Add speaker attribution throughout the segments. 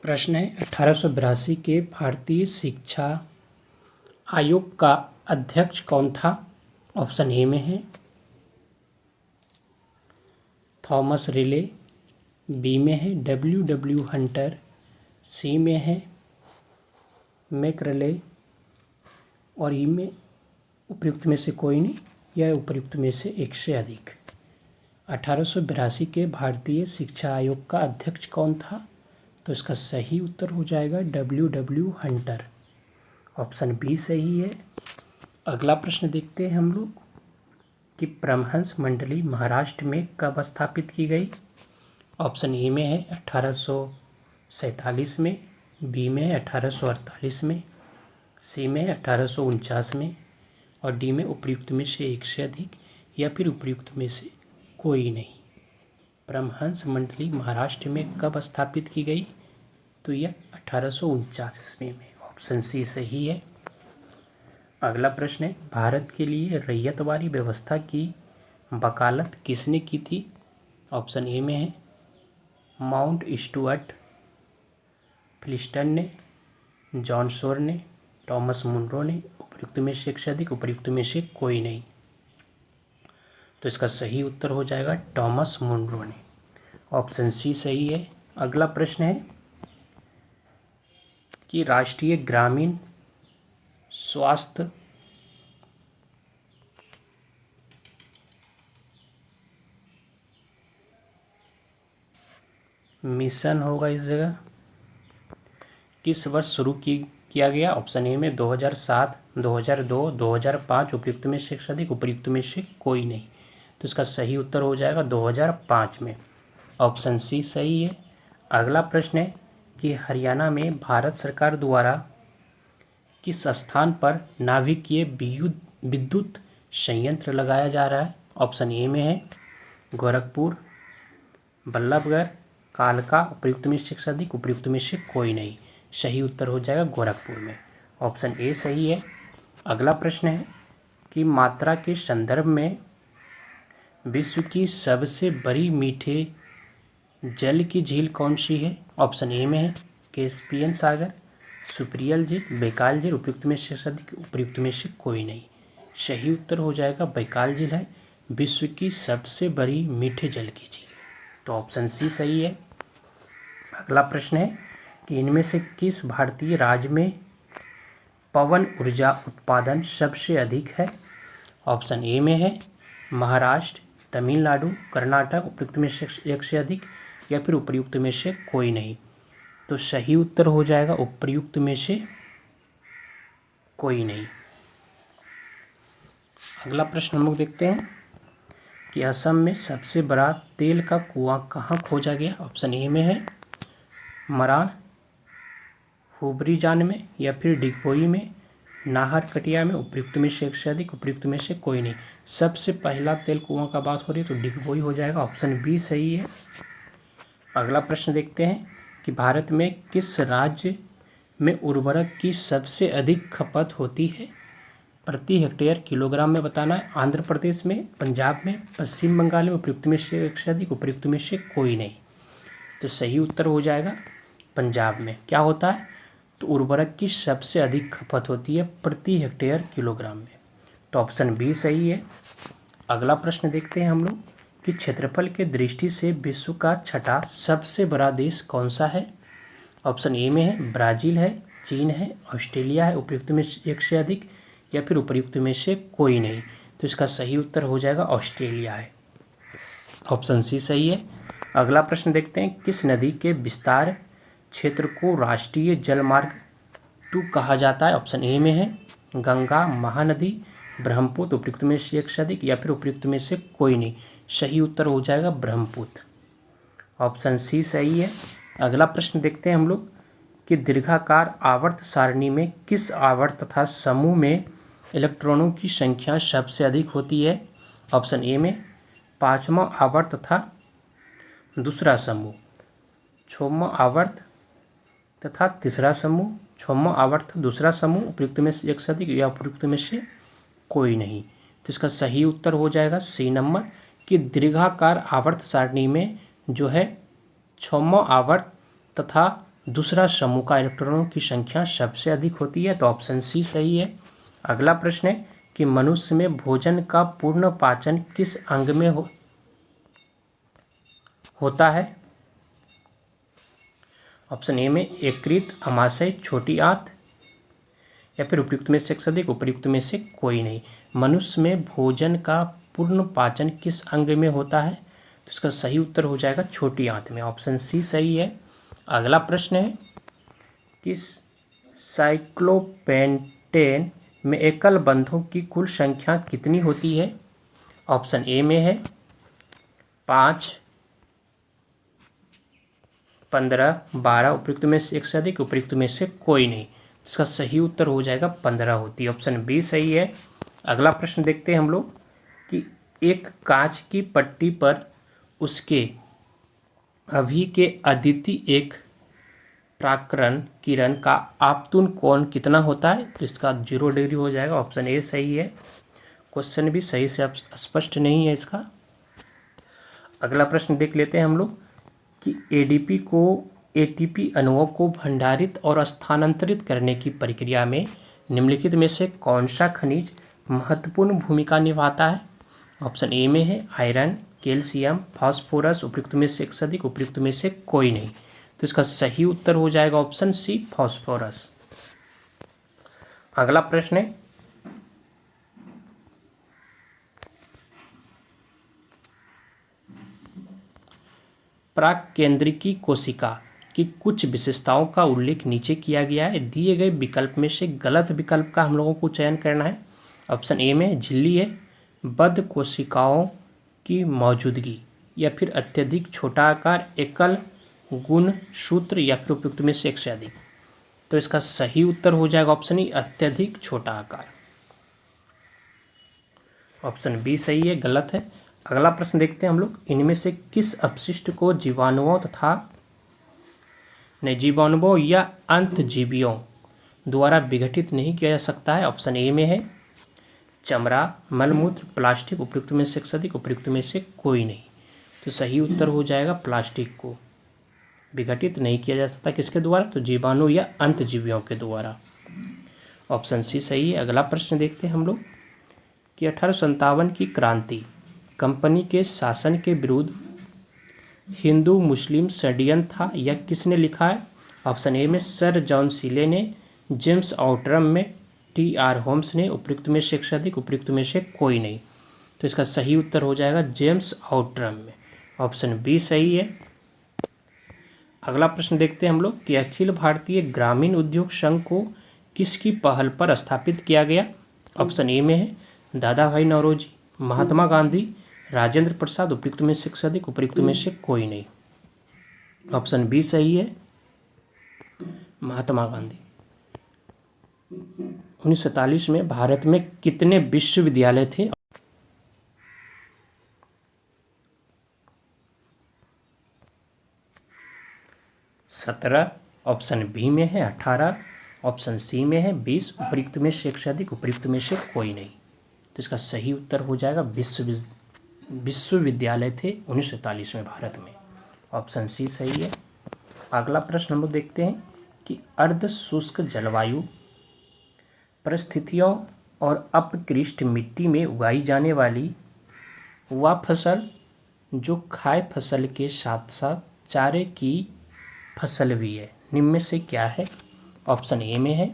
Speaker 1: प्रश्न है 1882 के भारतीय शिक्षा आयोग का अध्यक्ष कौन था। ऑप्शन ए में है थॉमस रिले, बी में है डब्ल्यू हंटर, सी में है मैकरले और ई में उपयुक्त में से कोई नहीं या उपयुक्त में से एक से अधिक। 1882 के भारतीय शिक्षा आयोग का अध्यक्ष कौन था, तो इसका सही उत्तर हो जाएगा डब्ल्यू हंटर। ऑप्शन बी सही है। अगला प्रश्न देखते हैं हम लोग कि परमहंस मंडली महाराष्ट्र में कब स्थापित की गई। ऑप्शन ए में है 1847 में, बी में है 1848 में, सी में है 1849 में और डी में उपयुक्त में से एक से अधिक या फिर उपयुक्त में से कोई नहीं। परमहंस मंडली महाराष्ट्र में कब स्थापित की गई, तो यह 1849 ईस्वी में। ऑप्शन सी सही है। अगला प्रश्न है भारत के लिए रैयतवारी व्यवस्था की वकालत किसने की थी। ऑप्शन ए में है माउंट स्टुअर्ट, फिलिस्टन ने, जॉन शोर ने, टॉमस मुनरो ने, उपयुक्त में से एक से अधिक, उपयुक्त में से कोई नहीं। तो इसका सही उत्तर हो जाएगा टॉमस मुनरो ने। ऑप्शन सी सही है। अगला प्रश्न है कि राष्ट्रीय ग्रामीण स्वास्थ्य मिशन होगा इस जगह किस वर्ष शुरू किया गया। ऑप्शन ए में 2007, 2002, 2005, उपयुक्त में से अधिक, उपयुक्त में से कोई नहीं। तो इसका सही उत्तर हो जाएगा 2005 में। ऑप्शन सी सही है। अगला प्रश्न है कि हरियाणा में भारत सरकार द्वारा किस स्थान पर नाभिकीय विद्युत संयंत्र लगाया जा रहा है। ऑप्शन ए में है गोरखपुर, बल्लभगढ़, कालका, उपयुक्त में से अधिक, उपयुक्त में से कोई नहीं। सही उत्तर हो जाएगा गोरखपुर में। ऑप्शन ए सही है। अगला प्रश्न है कि मात्रा के संदर्भ में विश्व की सबसे बड़ी मीठे जल की झील कौन सी है। ऑप्शन ए में है कैस्पियन सागर, सुप्रियल झील, बैकाल झील, उपयुक्त में से अधिक, उपयुक्त में से कोई नहीं। सही उत्तर हो जाएगा बैकाल झील है विश्व की सबसे बड़ी मीठे जल की झील। तो ऑप्शन सी सही है। अगला प्रश्न है कि इनमें से किस भारतीय राज्य में पवन ऊर्जा उत्पादन सबसे अधिक है। ऑप्शन ए में है महाराष्ट्र, तमिलनाडु, कर्नाटक, उपयुक्त में से एक से अधिक या फिर उपयुक्त में से कोई नहीं। तो सही उत्तर हो जाएगा उपयुक्त में से कोई नहीं। अगला प्रश्न हम लोग देखते हैं कि असम में सबसे बड़ा तेल का कुआं कहाँ खोजा गया। ऑप्शन ए में है मरान, हुबरीजान में या फिर डिगबोई में, नाहरकटिया में, उपयुक्त में से एक से अधिक, उपयुक्त में से कोई नहीं। सबसे पहला तेल कुआं का बात हो रही है तो डिगबोई हो जाएगा। ऑप्शन बी सही है। अगला प्रश्न देखते हैं कि भारत में किस राज्य में उर्वरक की सबसे अधिक खपत होती है। प्रति हेक्टेयर किलोग्राम में बताना है। आंध्र प्रदेश में, पंजाब में, पश्चिम बंगाल में, उपयुक्त में से एक से अधिक, उपयुक्त में से कोई नहीं। तो सही उत्तर हो जाएगा पंजाब में। क्या होता है, तो उर्वरक की सबसे अधिक खपत होती है प्रति हेक्टेयर किलोग्राम में। तो ऑप्शन बी सही है। अगला प्रश्न देखते हैं हम लोग कि क्षेत्रफल के दृष्टि से विश्व का छठा सबसे बड़ा देश कौन सा है। ऑप्शन ए में है ब्राज़ील है, चीन है, ऑस्ट्रेलिया है, उपयुक्त में एक से अधिक या फिर उपयुक्त में से कोई नहीं। तो इसका सही उत्तर हो जाएगा ऑस्ट्रेलिया है। ऑप्शन सी सही है। अगला प्रश्न देखते हैं किस नदी के विस्तार क्षेत्र को राष्ट्रीय जलमार्ग 2 कहा जाता है। ऑप्शन ए में है गंगा, महानदी, ब्रह्मपुत्र, उपयुक्त में से एक से अधिक या फिर उपयुक्त में से कोई नहीं। सही उत्तर हो जाएगा ब्रह्मपुत्र। ऑप्शन सी सही है। अगला प्रश्न देखते हैं हम लोग कि दीर्घाकार आवर्त सारणी में किस आवर्त तथा समूह में इलेक्ट्रॉनों की संख्या सबसे अधिक होती है। ऑप्शन ए में 5वां आवर्त तथा दूसरा समूह, 6वां आवर्त तथा तीसरा समूह, 6वां आवर्त दूसरा समूह, उपयुक्त में से एक से अधिक या उपयुक्त में से कोई नहीं। तो इसका सही उत्तर हो जाएगा सी नंबर कि दीर्घाकार आवर्त सारणी में जो है 6वां आवर्त तथा दूसरा समूह का इलेक्ट्रॉनों की संख्या सबसे अधिक होती है, तो ऑप्शन सी सही है। अगला प्रश्न है कि मनुष्य में भोजन का पूर्ण पाचन किस अंग में होता है? ऑप्शन ए में यकृत, अमाशय, छोटी आंत, या फिर उपयुक्त में से अधिक, उपयुक्त में से कोई नहीं। मनुष्य में भोजन का पूर्ण पाचन किस अंग में होता है? तो इसका सही उत्तर हो जाएगा छोटी आंत में, ऑप्शन सी सही है। अगला प्रश्न है कि साइक्लोपेंटेन में एकल बंधों की कुल संख्या कितनी होती है? ऑप्शन ए में है 5, 15, 12, उपयुक्त में से एक से अधिक, उपयुक्त में से कोई नहीं। इसका सही उत्तर हो जाएगा 15 होती है, ऑप्शन बी सही है। अगला प्रश्न देखते हैं हम लोग कि एक कांच की पट्टी पर उसके अभी के अदिति एक प्राकरण किरण का आपतन कोण कितना होता है? तो इसका 0 डिग्री हो जाएगा, ऑप्शन ए सही है। क्वेश्चन भी सही से स्पष्ट नहीं है इसका। अगला प्रश्न देख लेते हैं हम लोग कि एटीपी अणुओं को भंडारित और स्थानांतरित करने की प्रक्रिया में निम्नलिखित में से कौन सा खनिज महत्वपूर्ण भूमिका निभाता है? ऑप्शन ए में है आयरन, कैल्शियम, फास्फोरस, उपयुक्त में से एक से अधिक, उपयुक्त में से कोई नहीं। तो इसका सही उत्तर हो जाएगा ऑप्शन सी फास्फोरस। अगला प्रश्न है प्राकेंद्रिकी कोशिका की कुछ विशेषताओं का उल्लेख नीचे किया गया है। दिए गए विकल्प में से गलत विकल्प का हम लोगों को चयन करना है। ऑप्शन ए में झिल्ली है, बद्ध कोशिकाओं की मौजूदगी, या फिर अत्यधिक छोटा आकार, एकल गुणसूत्र, या फिर उपयुक्त में से एक से अधिक। तो इसका सही उत्तर हो जाएगा ऑप्शन ई अत्यधिक छोटा आकार, ऑप्शन बी सही है, गलत है। अगला प्रश्न देखते हैं हम लोग, इनमें से किस अपशिष्ट को जीवाणुओं या अंतजीवियों द्वारा विघटित नहीं किया जा सकता है? ऑप्शन ए में है चमड़ा, मलमूत्र, प्लास्टिक, उपयुक्त में से अधिक, उपयुक्त में से कोई नहीं। तो सही उत्तर हो जाएगा प्लास्टिक को विघटित नहीं किया जा सकता, किसके द्वारा? तो जीवाणु या अंतजीवियों के द्वारा, ऑप्शन सी सही है। अगला प्रश्न देखते हैं हम लोग कि 1857 की क्रांति कंपनी के शासन के विरुद्ध हिंदू मुस्लिम षड्यंत्र था, यह किसने लिखा है? ऑप्शन ए में सर जॉन सीले ने, जेम्स आउटरम में, टी.आर. होम्स ने, उपयुक्त में से एक से अधिक, उपयुक्त में से कोई नहीं। तो इसका सही उत्तर हो जाएगा जेम्स आउटरम में, ऑप्शन बी सही है। अगला प्रश्न देखते हैं हम लोग कि अखिल भारतीय ग्रामीण उद्योग संघ को किसकी पहल पर स्थापित किया गया? ऑप्शन ए में है दादा भाई नौरोजी, महात्मा गांधी, राजेंद्र प्रसाद, उपयुक्त में से अधिक, उपयुक्त में से कोई नहीं। ऑप्शन बी सही है, महात्मा गांधी। 1947 में भारत में कितने विश्वविद्यालय थे? 17, ऑप्शन बी में है 18, ऑप्शन सी में है 20, उपयुक्त में से एक से अधिक, उपयुक्त में से कोई नहीं। तो इसका सही उत्तर हो जाएगा विश्वविद्यालय थे 1947 में भारत में, ऑप्शन सी सही है। अगला प्रश्न हम लोग देखते हैं कि अर्ध शुष्क जलवायु परिस्थितियों और अपकृष्ट मिट्टी में उगाई जाने वाली वह फसल जो खाद्य फसल के साथ साथ चारे की फसल भी है, निम्न में से क्या है? ऑप्शन ए में है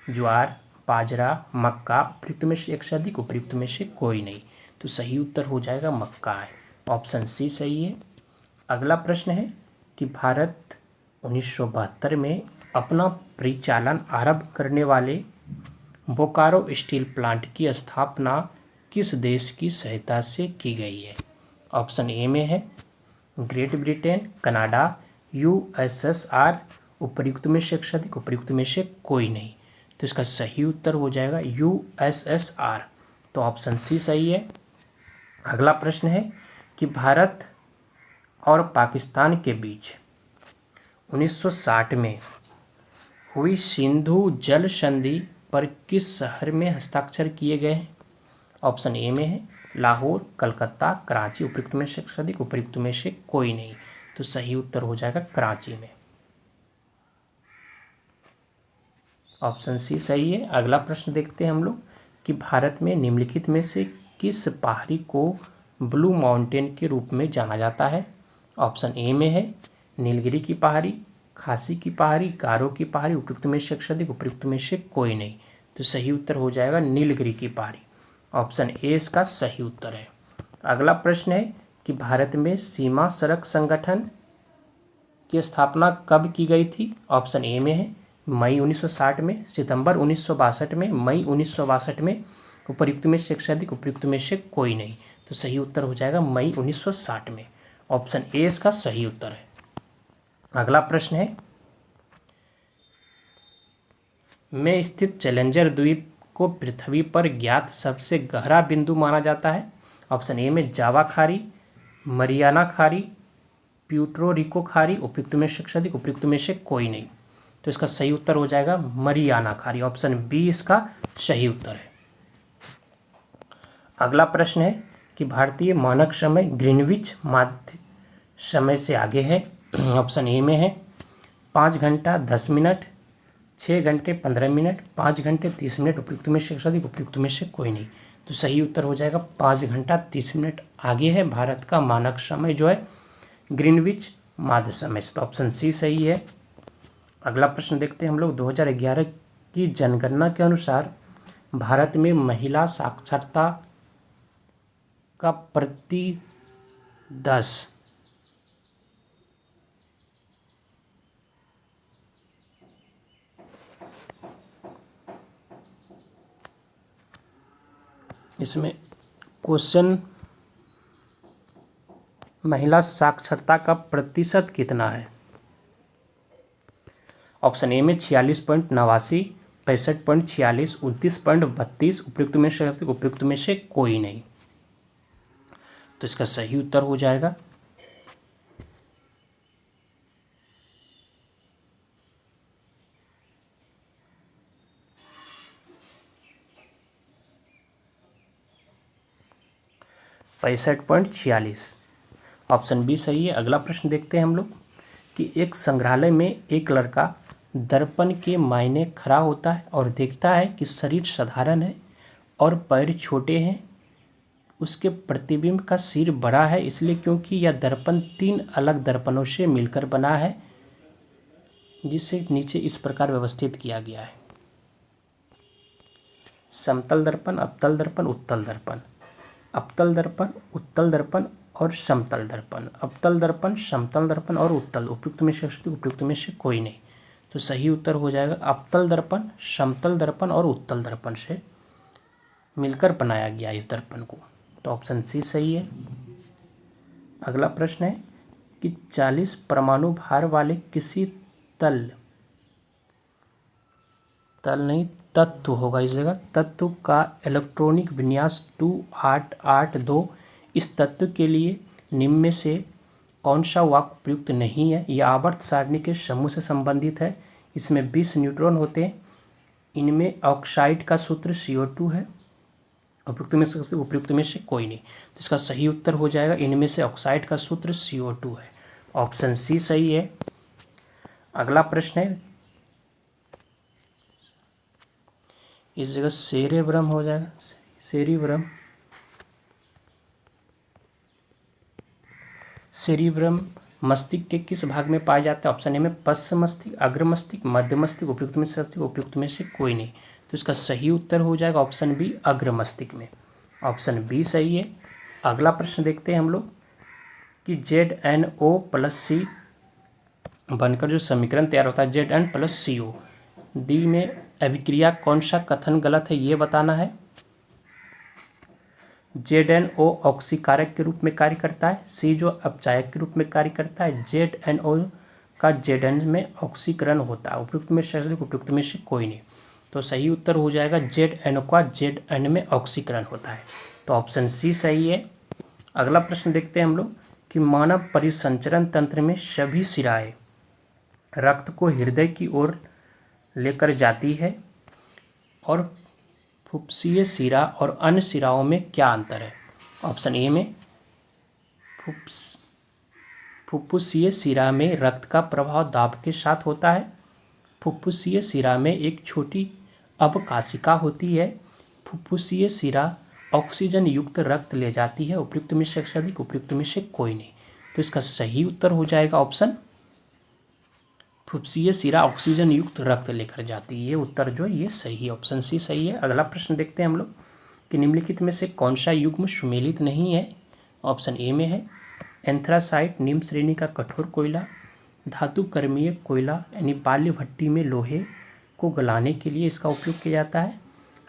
Speaker 1: ज्वार, बाजरा, मक्का, उपयुक्त में से एक से अधिक, उपयुक्त में से कोई नहीं। तो सही उत्तर हो जाएगा मक्का है, ऑप्शन सी सही है। अगला प्रश्न है कि भारत 1972 में अपना परिचालन आरंभ करने वाले बोकारो स्टील प्लांट की स्थापना किस देश की सहायता से की गई है? ऑप्शन ए में है ग्रेट ब्रिटेन, कनाडा, यूएसएसआर, उपयुक्त में से एक से अधिक, उपयुक्त में से कोई नहीं। तो इसका सही उत्तर हो जाएगा यूएसएसआर, तो ऑप्शन सी सही है। अगला प्रश्न है कि भारत और पाकिस्तान के बीच 1960 में हुई सिंधु जल संधि पर किस शहर में हस्ताक्षर किए गए हैं? ऑप्शन ए में है लाहौर, कलकत्ता, कराची, उपयुक्त में से अधिक, उपयुक्त में से कोई नहीं। तो सही उत्तर हो जाएगा कराची में। ऑप्शन सी सही है। अगला प्रश्न देखते हैं हम लोग कि भारत में निम्नलिखित में से किस पहाड़ी को ब्लू माउंटेन के रूप में जाना जाता है। ऑप्शन ए में है नीलगिरी की पहाड़ी, खासी की पहाड़ी, गारो की पहाड़ी, उपयुक्त में से अधिक, उपयुक्त में से कोई नहीं। तो सही उत्तर हो जाएगा नीलगिरी की पहाड़ी। ऑप्शन ए इसका सही उत्तर है। अगला प्रश्न है कि भारत में सीमा सड़क संगठन की स्थापना कब की गई थी। ऑप्शन ए में है मई 1960 में, सितंबर 1962 में, मई 1962 में, उपयुक्त में से अधिक, उपयुक्त में से कोई नहीं। तो सही उत्तर हो जाएगा मई 1960 में। ऑप्शन ए इसका सही उत्तर है। अगला प्रश्न है में स्थित चैलेंजर द्वीप को पृथ्वी पर ज्ञात सबसे गहरा बिंदु माना जाता है। ऑप्शन ए में जावा खाड़ी, मरियाना खाड़ी, प्यूर्टो रिको खाड़ी, उपयुक्त में से अधिक, उपयुक्त में से कोई नहीं। तो इसका सही उत्तर हो जाएगा मरियाना खाड़ी। ऑप्शन बी इसका सही उत्तर है। अगला प्रश्न है कि भारतीय मानक समय ग्रीनविच माध्य समय से आगे है। ऑप्शन ए में है 5 घंटा 10 मिनट, 6 घंटे 15 मिनट, 5 घंटे 30 मिनट, उपयुक्त में से अधिक, उपयुक्त में से कोई नहीं। तो सही उत्तर हो जाएगा 5 घंटा 30 मिनट आगे है भारत का मानक समय जो है ग्रीनविच माध्य समय से। तो ऑप्शन सी सही है। अगला प्रश्न देखते हैं हम लोग 2011 की जनगणना के अनुसार भारत में महिला साक्षरता का प्रति 10 इसमें क्वेश्चन महिला साक्षरता का प्रतिशत कितना है। ऑप्शन ए में 46.89, 65.46, 29.32, उपयुक्त में से उपयुक्त में से कोई नहीं। तो इसका सही उत्तर हो जाएगा 65.46। ऑप्शन बी सही है। अगला प्रश्न देखते हैं हम लोग कि एक संग्रहालय में एक लड़का दर्पण के मायने खड़ा होता है और देखता है कि शरीर साधारण है और पैर छोटे हैं। उसके प्रतिबिंब का सिर बड़ा है इसलिए क्योंकि यह दर्पण 3 अलग दर्पणों से मिलकर बना है, जिसे नीचे इस प्रकार व्यवस्थित किया गया है। समतल दर्पण, अवतल दर्पण, उत्तल दर्पण, अवतल दर्पण, उत्तल दर्पण और समतल दर्पण, अवतल दर्पण, समतल दर्पण और उत्तल, उपयुक्त में से उपयुक्त में से कोई नहीं। तो सही उत्तर हो जाएगा अवतल दर्पण, समतल दर्पण और उत्तल दर्पण से मिलकर बनाया गया इस दर्पण को। तो ऑप्शन सी सही है। अगला प्रश्न है कि 40 परमाणु भार वाले किसी तत्व होगा इस जगह, तत्व का इलेक्ट्रॉनिक विन्यास 2882। इस तत्व के लिए निम्न में से कौन सा वाक्य उपयुक्त नहीं है। यह आवर्त सारणी के समूह से संबंधित है। इसमें 20 न्यूट्रॉन होते हैं। इनमें ऑक्साइड का सूत्र CO2 है। उपयुक्त में से कोई नहीं। तो इसका सही उत्तर हो जाएगा इनमें से ऑक्साइड का सूत्र CO2 है। ऑप्शन सी सही है। अगला प्रश्न है, इस जगह सेरेब्रम हो जाएगा, सेरिब्रम। सेरिब्रम मस्तिष्क के किस भाग में पाया जाता है। ऑप्शन ए में पश्च मस्तिष्क, अग्र मस्तिष्क, मध्य मस्तिष्क, उपयुक्त में से कोई नहीं। तो इसका सही उत्तर हो जाएगा ऑप्शन बी, अग्र मस्तिष्क में। ऑप्शन बी सही है। अगला प्रश्न देखते हैं हम लोग कि ZnO+C बनकर जो समीकरण तैयार होता है Zn+CO, डी में अभिक्रिया कौन सा कथन गलत है ये बताना है। ZnO ऑक्सीकारक के रूप में कार्य करता है, C जो अपचायक के रूप में कार्य करता है, ZnO का Zn में ऑक्सीकरण होता है, उपयुक्त में से उपयुक्त में से कोई नहीं। तो सही उत्तर हो जाएगा ZnO का Zn में ऑक्सीकरण होता है। तो ऑप्शन सी सही है। अगला प्रश्न देखते हैं हम लोग कि मानव परिसंचरण तंत्र में सभी शिराएं रक्त को हृदय की ओर लेकर जाती है और फुफ्फुसीय शिरा और अन्य शिराओं में क्या अंतर है। ऑप्शन ए में फुफ्फुसीय शिरा में रक्त का प्रवाह दाब के साथ होता है, फुफ्फुसीय शिरा में एक छोटी अवकाशिका होती है। फुफ्फुसीय शिरा ऑक्सीजन युक्त रक्त ले जाती है। उपयुक्त में से अधिक, उपयुक्त में से कोई नहीं। तो इसका सही उत्तर हो जाएगा ऑप्शन, फुफ्फुसीय शिरा ऑक्सीजन युक्त रक्त लेकर जाती है। ये उत्तर जो ये सही, ऑप्शन सी सही है। अगला प्रश्न देखते हैं हम लोग कि निम्नलिखित में से कौन सा युग्म सुमेलित नहीं है। ऑप्शन ए में है एंथ्रासाइट निम्न श्रेणी का कठोर कोयला, धातु कर्मीय कोयला यानी बाल्य भट्टी में लोहे को गलाने के लिए इसका उपयोग किया जाता है।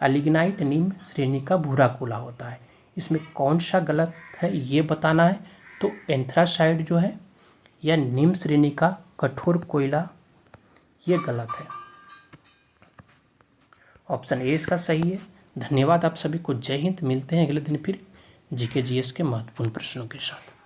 Speaker 1: अलिग्नाइट निम्न श्रेणी का भूरा कोयला होता है। इसमें कौन सा गलत है ये बताना है। तो एंथ्रासाइट जो है या निम्न श्रेणी का कठोर कोयला, ये गलत है। ऑप्शन ए इसका सही है। धन्यवाद आप सभी को। जय हिंद। मिलते हैं अगले दिन फिर जीके जीएस के महत्वपूर्ण प्रश्नों के साथ।